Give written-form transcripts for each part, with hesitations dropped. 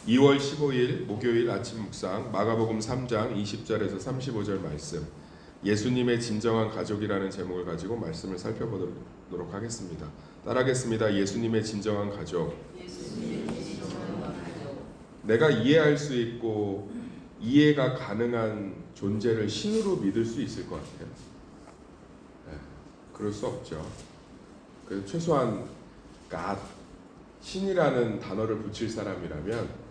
2월 15일 목요일 아침 묵상 마가복음 3장 20절에서 35절 말씀 예수님의 진정한 가족이라는 제목을 가지고 말씀을 살펴보도록 하겠습니다. 따라하겠습니다. 예수님의 진정한 가족. 내가 이해할 수 있고 이해가 가능한 존재를 신으로 믿을 수 있을 것 같아요. 네, 그럴 수 없죠. 그래서 최소한 God, 신이라는 단어를 붙일 사람이라면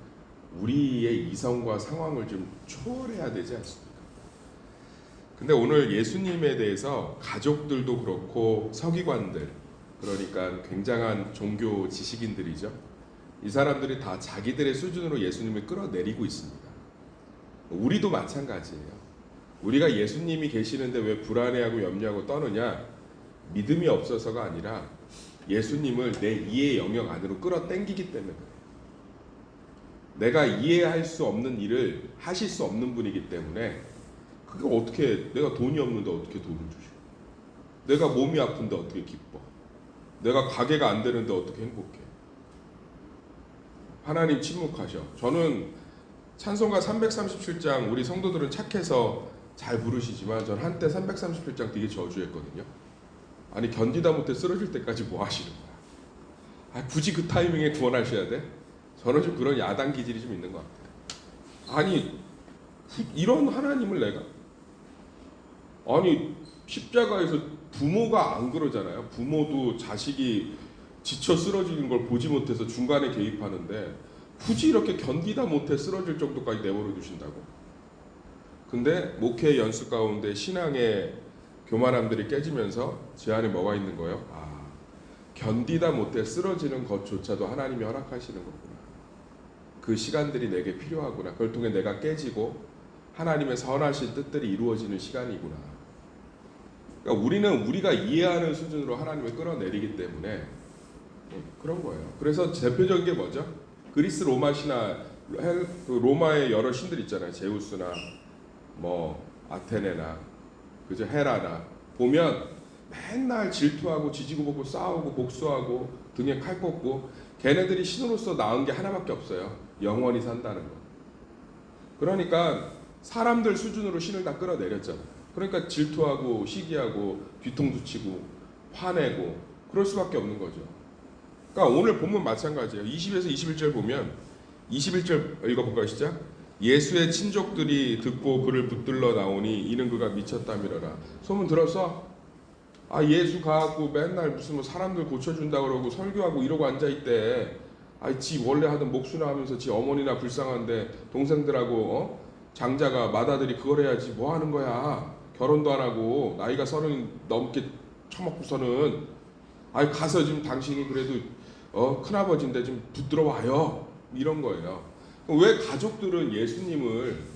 우리의 이성과 상황을 좀 초월해야 되지 않습니까? 근데 오늘 예수님에 대해서 가족들도 그렇고 서기관들, 그러니까 굉장한 종교 지식인들이죠. 이 사람들이 다 자기들의 수준으로 예수님을 끌어내리고 있습니다. 우리도 마찬가지예요. 우리가 예수님이 계시는데 왜 불안해하고 염려하고 떠느냐? 믿음이 없어서가 아니라 예수님을 내 이해 영역 안으로 끌어당기기 때문에 그래요. 내가 이해할 수 없는 일을 하실 수 없는 분이기 때문에 그게 어떻게, 내가 돈이 없는데 어떻게 돈을 주시고, 내가 몸이 아픈데 어떻게 기뻐, 내가 가게가 안 되는데 어떻게 행복해. 하나님 침묵하셔. 저는 찬송가 337장 우리 성도들은 착해서 잘 부르시지만 전 한때 337장 되게 저주했거든요. 아니 견디다 못해 쓰러질 때까지 뭐 하시는 거야? 굳이 그 타이밍에 구원하셔야 돼? 저는 좀 그런 야당 기질이 좀 있는 것 같아요. 아니 이런 하나님을 내가, 아니 십자가에서 부모가 안 그러잖아요. 부모도 자식이 지쳐 쓰러지는 걸 보지 못해서 중간에 개입하는데 굳이 이렇게 견디다 못해 쓰러질 정도까지 내버려 두신다고? 근데 목회 연수 가운데 신앙의 교만함들이 깨지면서 제 안에 뭐가 있는 거예요? 견디다 못해 쓰러지는 것조차도 하나님이 허락하시는 거구나. 그 시간들이 내게 필요하구나. 그걸 통해 내가 깨지고 하나님의 선하신 뜻들이 이루어지는 시간이구나. 그러니까 우리는 우리가 이해하는 수준으로 하나님을 끌어내리기 때문에 그런 거예요. 그래서 대표적인 게 뭐죠? 그리스 로마 신화, 로마의 여러 신들 있잖아요. 제우스나 뭐 아테네나 그죠, 헤라나 보면 맨날 질투하고 지지고 볶고 싸우고 복수하고 등에 칼 꽂고, 걔네들이 신으로서 나은 게 하나밖에 없어요. 영원히 산다는 거. 그러니까 사람들 수준으로 신을 다 끌어내렸잖아요. 그러니까 질투하고 시기하고 뒤통수 치고 화내고 그럴 수밖에 없는 거죠. 그러니까 오늘 본문 마찬가지예요. 20에서 21절 보면, 21절 읽어볼까요? 시작. 예수의 친족들이 듣고 그를 붙들러 나오니 이는 그가 미쳤다미러라. 소문 들었어? 예수 가갖고 맨날 무슨 뭐 사람들 고쳐준다 그러고 설교하고 이러고 앉아있대. 지 원래 하던 목수나 하면서 지 어머니나 불쌍한데 동생들하고 장자가 마다들이 그걸 해야지 뭐 하는 거야. 결혼도 안 하고 나이가 30 넘게 처먹고서는 가서 지금 당신이 그래도 큰아버지인데 좀 붙들어 와요. 이런 거예요. 왜 가족들은 예수님을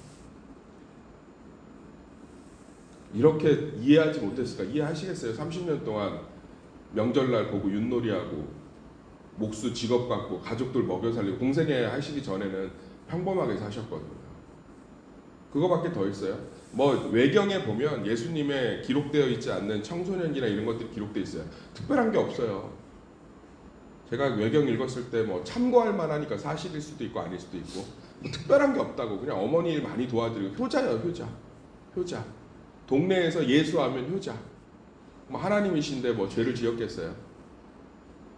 이렇게 이해하지 못했을까? 이해하시겠어요? 30년 동안 명절날 보고 윷놀이하고 목수 직업 갖고 가족들 먹여 살리고 공생애 하시기 전에는 평범하게 사셨거든요. 그거밖에 더 있어요? 뭐 외경에 보면 예수님의 기록되어 있지 않는 청소년기나 이런 것들이 기록되어 있어요. 특별한 게 없어요. 제가 외경 읽었을 때 뭐 참고할 만하니까 사실일 수도 있고 아닐 수도 있고 뭐 특별한 게 없다고. 그냥 어머니 일 많이 도와드리고 효자예요. 효자. 동네에서 예수하면 효자. 뭐 하나님이신데 뭐 죄를 지었겠어요?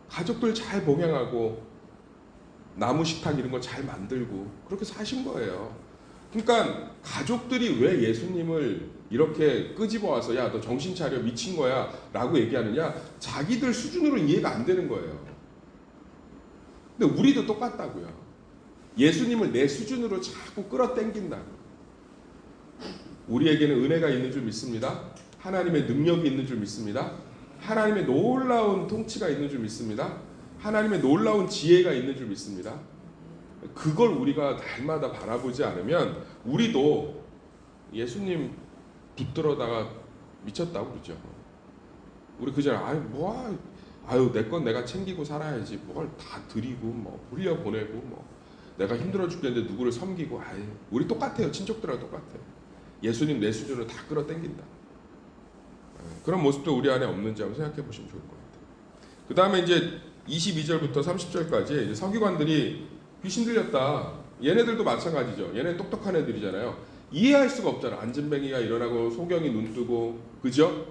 가족들 잘 봉양하고 나무 식탁 이런 거 잘 만들고 그렇게 사신 거예요. 그러니까 가족들이 왜 예수님을 이렇게 끄집어와서 야 너 정신 차려 미친 거야 라고 얘기하느냐? 자기들 수준으로 이해가 안 되는 거예요. 근데 우리도 똑같다고요. 예수님을 내 수준으로 자꾸 끌어당긴다고. 우리에게는 은혜가 있는 줄 믿습니다. 하나님의 능력이 있는 줄 믿습니다. 하나님의 놀라운 통치가 있는 줄 믿습니다. 하나님의 놀라운 지혜가 있는 줄 믿습니다. 그걸 우리가 날마다 바라보지 않으면 우리도 예수님 붙들어다가 미쳤다고 그러죠. 우리 그전에 내 건 내가 챙기고 살아야지 뭘 다 드리고 뭐 흘려보내고 뭐 내가 힘들어 죽겠는데 누구를 섬기고. 우리 똑같아요. 친족들하고 똑같아요. 예수님 내 수준으로 다 끌어당긴다. 그런 모습도 우리 안에 없는지 한번 생각해 보시면 좋을 것 같아요. 그 다음에 이제 22절부터 30절까지 서기관들이 귀신 들렸다. 얘네들도 마찬가지죠. 얘네 똑똑한 애들이잖아요. 이해할 수가 없잖아. 안진뱅이가 일어나고 소경이 눈 뜨고, 그죠?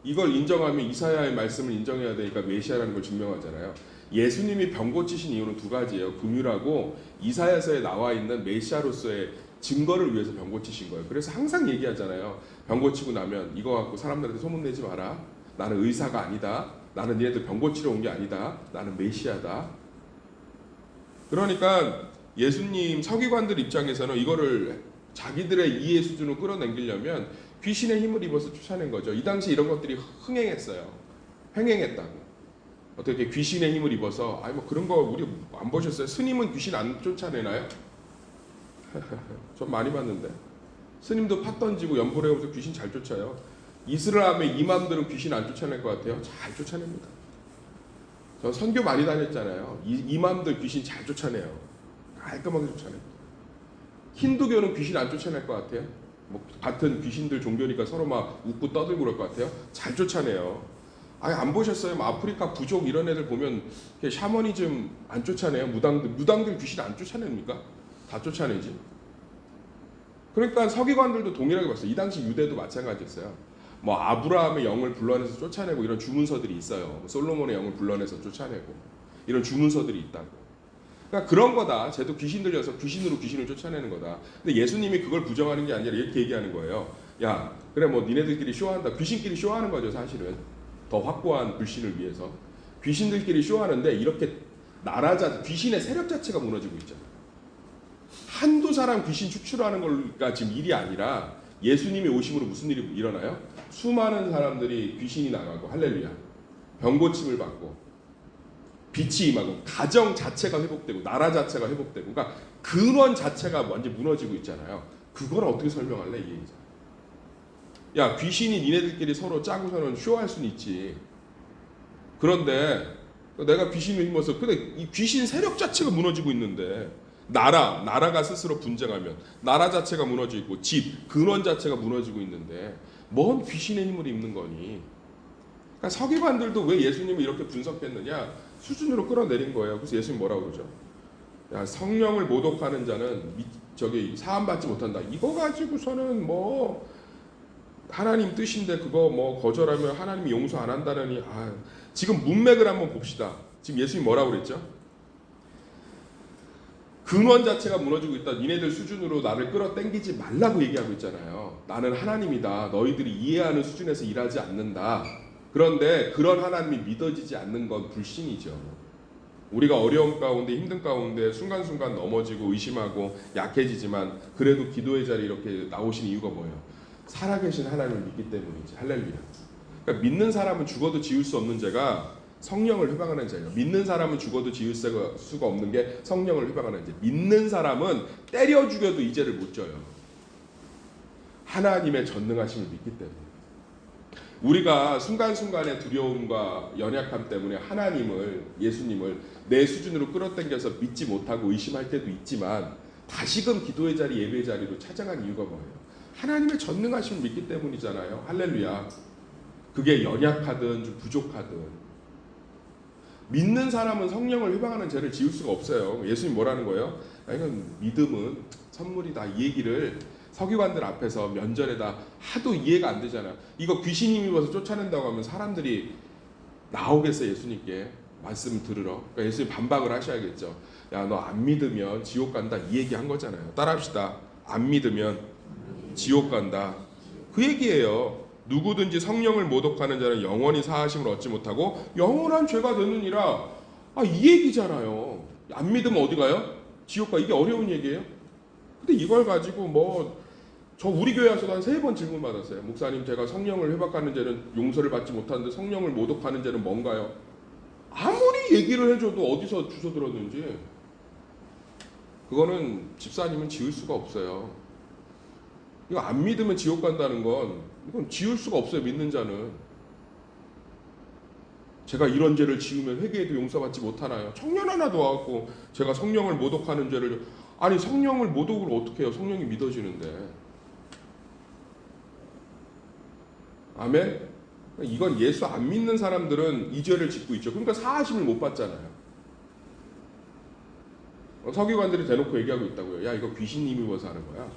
이걸 인정하면 이사야의 말씀을 인정해야 되니까 메시아라는 걸 증명하잖아요. 예수님이 병 고치신 이유는 두 가지예요. 긍휼하고 이사야서에 나와 있는 메시아로서의 증거를 위해서 병 고치신 거예요. 그래서 항상 얘기하잖아요. 병 고치고 나면 이거 갖고 사람들한테 소문내지 마라. 나는 의사가 아니다. 나는 니네들 병 고치러 온 게 아니다. 나는 메시아다. 그러니까 예수님 서기관들 입장에서는 이거를 자기들의 이해 수준으로 끌어당기려면 귀신의 힘을 입어서 쫓아낸 거죠. 이 당시 이런 것들이 흥행했어요. 횡행했다고. 어떻게 귀신의 힘을 입어서 아니 뭐 그런 거 우리 안 보셨어요? 스님은 귀신 안 쫓아내나요? 전 많이 봤는데 스님도 팥 던지고 연보레오면서 귀신 잘 쫓아요. 이슬람의 이맘들은 귀신 안 쫓아낼 것 같아요? 잘 쫓아냅니다. 저 선교 많이 다녔잖아요. 이맘들 귀신 잘 쫓아내요. 깔끔하게 쫓아내요. 힌두교는 귀신 안 쫓아낼 것 같아요? 뭐 같은 귀신들 종교니까 서로 막 웃고 떠들고 그럴 것 같아요? 잘 쫓아내요. 아니 안 보셨어요? 뭐 아프리카 부족 이런 애들 보면 샤머니즘 안 쫓아내요? 무당들 귀신 안 쫓아냅니까? 다 쫓아내지. 그러니까 서기관들도 동일하게 봤어요. 이 당시 유대도 마찬가지였어요. 뭐 아브라함의 영을 불러내서 쫓아내고 이런 주문서들이 있어요. 솔로몬의 영을 불러내서 쫓아내고 이런 주문서들이 있다고. 그러니까 그런 거다. 쟤도 귀신 들려서 귀신으로 귀신을 쫓아내는 거다. 근데 예수님이 그걸 부정하는 게 아니라 이렇게 얘기하는 거예요. 야, 그래 뭐 니네들끼리 쇼한다. 귀신끼리 쇼하는 거죠, 사실은. 더 확고한 불신을 위해서. 귀신들끼리 쇼하는데 이렇게 귀신의 세력 자체가 무너지고 있잖아요. 한두 사람 귀신 축출하는 걸가 지금 일이 아니라 예수님이 오심으로 무슨 일이 일어나요? 수많은 사람들이 귀신이 나가고 할렐루야. 병고침을 받고 빛이 임하고 가정 자체가 회복되고 나라 자체가 회복되고 그러니까 근원 자체가 완전 무너지고 있잖아요. 그걸 어떻게 설명할래 이 얘기죠. 야 귀신이 니네들끼리 서로 짜고서는 쇼할 수는 있지. 그런데 내가 귀신을 힘어서 근데 이 귀신 세력 자체가 무너지고 있는데 나라가 스스로 분쟁하면 나라 자체가 무너져 있고 집 근원 자체가 무너지고 있는데 뭔 귀신의 힘을 입는 거니? 그러니까 서기관들도 왜 예수님을 이렇게 분석했느냐 수준으로 끌어내린 거예요. 그래서 예수님 뭐라고 그러죠? 야 성령을 모독하는 자는 사함받지 못한다. 이거 가지고서는 뭐 하나님 뜻인데 그거 뭐 거절하면 하나님이 용서 안 한다느니 지금 문맥을 한번 봅시다. 지금 예수님 뭐라고 그랬죠? 근원 자체가 무너지고 있다. 니네들 수준으로 나를 끌어당기지 말라고 얘기하고 있잖아요. 나는 하나님이다. 너희들이 이해하는 수준에서 일하지 않는다. 그런데 그런 하나님이 믿어지지 않는 건 불신이죠. 우리가 어려움 가운데 힘든 가운데 순간순간 넘어지고 의심하고 약해지지만 그래도 기도의 자리에 이렇게 나오신 이유가 뭐예요? 살아계신 하나님을 믿기 때문이지. 할렐루야. 그러니까 믿는 사람은 죽어도 지울 수 없는 죄가 성령을 회방하는 죄예요. 믿는 사람은 죽어도 지을 수가 없는 게 성령을 회방하는 죄. 믿는 사람은 때려 죽여도 이 죄를 못 져요. 하나님의 전능하심을 믿기 때문에. 우리가 순간순간의 두려움과 연약함 때문에 하나님을 예수님을 내 수준으로 끌어당겨서 믿지 못하고 의심할 때도 있지만 다시금 기도의 자리 예배의 자리로 찾아간 이유가 뭐예요? 하나님의 전능하심을 믿기 때문이잖아요. 할렐루야. 그게 연약하든 좀 부족하든 믿는 사람은 성령을 회방하는 죄를 지을 수가 없어요. 예수님 뭐라는 거예요? 이건 믿음은 선물이다. 이 얘기를 서기관들 앞에서 면전에다 하도 이해가 안 되잖아요. 이거 귀신이 입어서 쫓아낸다고 하면 사람들이 나오겠어요. 예수님께 말씀 들으러. 그러니까 예수님 반박을 하셔야겠죠. 야, 너 안 믿으면 지옥 간다. 이 얘기 한 거잖아요. 따라합시다. 안 믿으면 지옥 간다. 그 얘기예요. 누구든지 성령을 모독하는 자는 영원히 사하심을 얻지 못하고 영원한 죄가 되느니라. 이 얘기잖아요. 안 믿으면 어디 가요? 지옥 가. 이게 어려운 얘기예요. 근데 이걸 가지고 저 우리 교회 와서도 한 3번 질문 받았어요. 목사님 제가 성령을 회복하는 죄는 용서를 받지 못하는데 성령을 모독하는 죄는 뭔가요? 아무리 얘기를 해줘도 어디서 주워 들었는지 그거는 집사님은 지을 수가 없어요. 이거 안 믿으면 지옥 간다는 건 이건 지을 수가 없어요. 믿는 자는. 제가 이런 죄를 지으면 회개해도 용서받지 못하나요? 청년 하나 도와갖고 제가 성령을 모독하는 죄를 성령을 모독을 어떻게 해요? 성령이 믿어지는데. 아멘? 이건 예수 안 믿는 사람들은 이 죄를 짓고 있죠. 그러니까 사하심을 못 받잖아요. 서기관들이 대놓고 얘기하고 있다고요. 야, 이거 귀신이 입어서 하는 거야.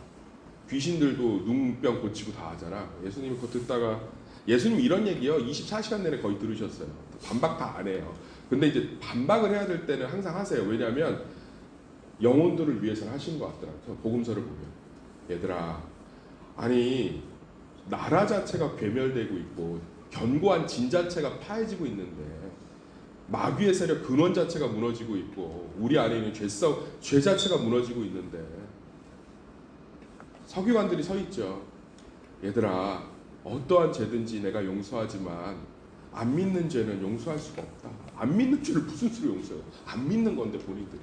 귀신들도 눈병 고치고 다 하잖아. 예수님이 그거 듣다가, 예수님 이런 얘기요 24시간 내내 거의 들으셨어요. 반박 다 안 해요. 근데 이제 반박을 해야 될 때는 항상 하세요. 왜냐하면 영혼들을 위해서는 하신 것 같더라고요. 복음서를 보면, 얘들아, 아니 나라 자체가 괴멸되고 있고 견고한 진 자체가 파해지고 있는데, 마귀의 세력 근원 자체가 무너지고 있고, 우리 안에 있는 죄 자체가 무너지고 있는데, 서기관들이 서 있죠. 얘들아, 어떠한 죄든지 내가 용서하지만 안 믿는 죄는 용서할 수가 없다. 안 믿는 죄를 무슨 수로 용서해요? 안 믿는 건데 본인들이.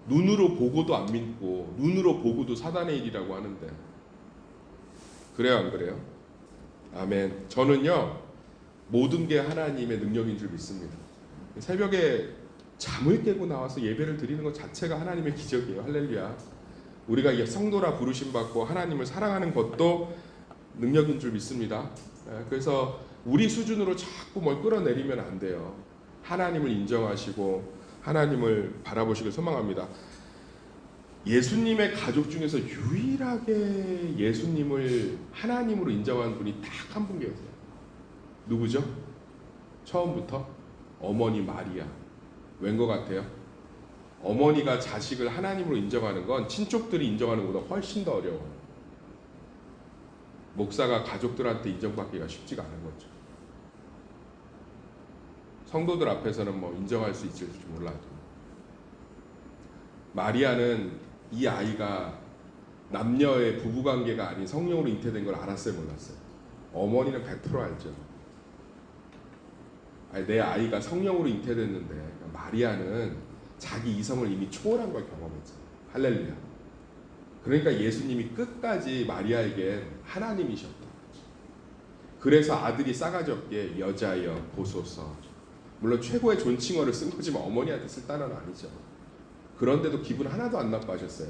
눈으로 보고도 안 믿고 눈으로 보고도 사단의 일이라고 하는데, 그래요 안 그래요? 아멘. 저는요 모든 게 하나님의 능력인 줄 믿습니다. 새벽에 잠을 깨고 나와서 예배를 드리는 것 자체가 하나님의 기적이에요. 할렐루야. 우리가 성도라 부르심 받고 하나님을 사랑하는 것도 능력인 줄 믿습니다. 그래서 우리 수준으로 자꾸 뭘 끌어내리면 안 돼요. 하나님을 인정하시고 하나님을 바라보시길 소망합니다. 예수님의 가족 중에서 유일하게 예수님을 하나님으로 인정한 분이 딱 한 분 계세요. 누구죠? 처음부터 어머니 마리아. 웬 것 같아요? 어머니가 자식을 하나님으로 인정하는 건 친족들이 인정하는 것보다 훨씬 더 어려워요. 목사가 가족들한테 인정받기가 쉽지가 않은 거죠. 성도들 앞에서는 뭐 인정할 수 있을지 몰라도, 마리아는 이 아이가 남녀의 부부관계가 아닌 성령으로 잉태된 걸 알았어요, 몰랐어요? 어머니는 100% 알죠. 아니, 내 아이가 성령으로 잉태됐는데, 마리아는 자기 이성을 이미 초월한 걸 경험했죠. 할렐루야. 그러니까 예수님이 끝까지 마리아에겐 하나님이셨다. 그래서 아들이 싸가지 없게 여자여 보소서. 물론 최고의 존칭어를 쓴 거지만 어머니한테 쓸 단어는 아니죠. 그런데도 기분 하나도 안 나빠하셨어요.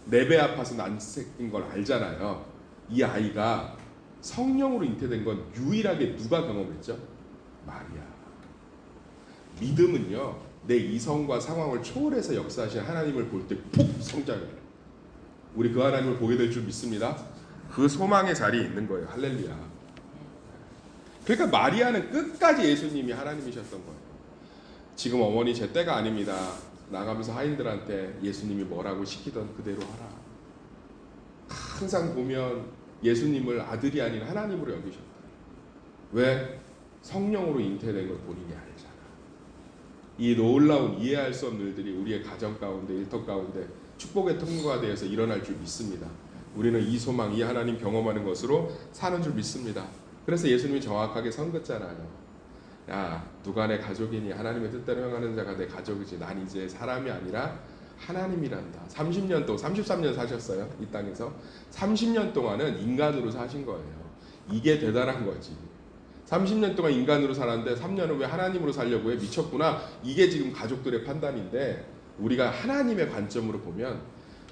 내 배 아파서 난 새끼인 걸 알잖아요. 이 아이가 성령으로 잉태된 건 유일하게 누가 경험했죠? 마리아. 믿음은요, 내 이성과 상황을 초월해서 역사하신 하나님을 볼 때 푹 성장해요. 우리 그 하나님을 보게 될 줄 믿습니다. 그 소망의 자리에 있는 거예요. 할렐루야. 그러니까 마리아는 끝까지 예수님이 하나님이셨던 거예요. 지금 어머니 제 때가 아닙니다. 나가면서 하인들한테 예수님이 뭐라고 시키던 그대로 하라. 항상 보면 예수님을 아들이 아닌 하나님으로 여기셨다. 왜? 성령으로 잉태된 걸 본인이 알잖아. 이 놀라운 이해할 수 없는 일들이 우리의 가정 가운데, 일터 가운데 축복의 통로가 되어서 일어날 줄 믿습니다. 우리는 이 소망, 이 하나님 경험하는 것으로 사는 줄 믿습니다. 그래서 예수님이 정확하게 선긋잖아요. 야, 누가 내 가족이니? 하나님의 뜻대로 행하는 자가 내 가족이지. 난 이제 사람이 아니라 하나님이란다. 30년 동안, 33년 사셨어요. 이 땅에서. 30년 동안은 인간으로 사신 거예요. 이게 대단한 거지. 30년 동안 인간으로 살았는데 3년은 왜 하나님으로 살려고 해? 미쳤구나. 이게 지금 가족들의 판단인데, 우리가 하나님의 관점으로 보면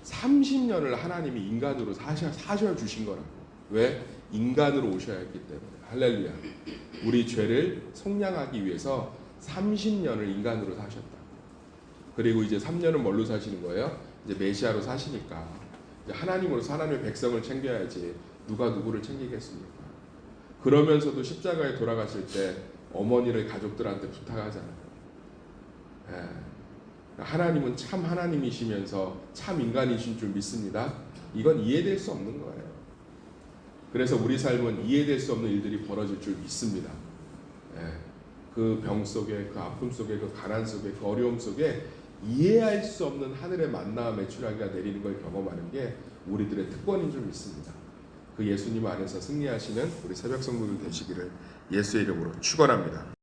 30년을 하나님이 인간으로 사셔 주신 거라고. 왜? 인간으로 오셔야 했기 때문에. 할렐루야. 우리 죄를 속량하기 위해서 30년을 인간으로 사셨다. 그리고 이제 3년은 뭘로 사시는 거예요? 이제 메시아로 사시니까 이제 하나님으로서 하나님의 백성을 챙겨야지 누가 누구를 챙기겠습니까? 그러면서도 십자가에 돌아가실 때 어머니를 가족들한테 부탁하잖아요. 하나님은 참 하나님이시면서 참 인간이신 줄 믿습니다. 이건 이해될 수 없는 거예요. 그래서 우리 삶은 이해될 수 없는 일들이 벌어질 줄 믿습니다. 그 병 속에, 그 아픔 속에, 그 가난 속에, 그 어려움 속에 이해할 수 없는 하늘의 만나와 메추라기가 내리는 걸 경험하는 게 우리들의 특권인 줄 믿습니다. 그 예수님 안에서 승리하시는 우리 새벽 성도들 되시기를 예수의 이름으로 축원합니다.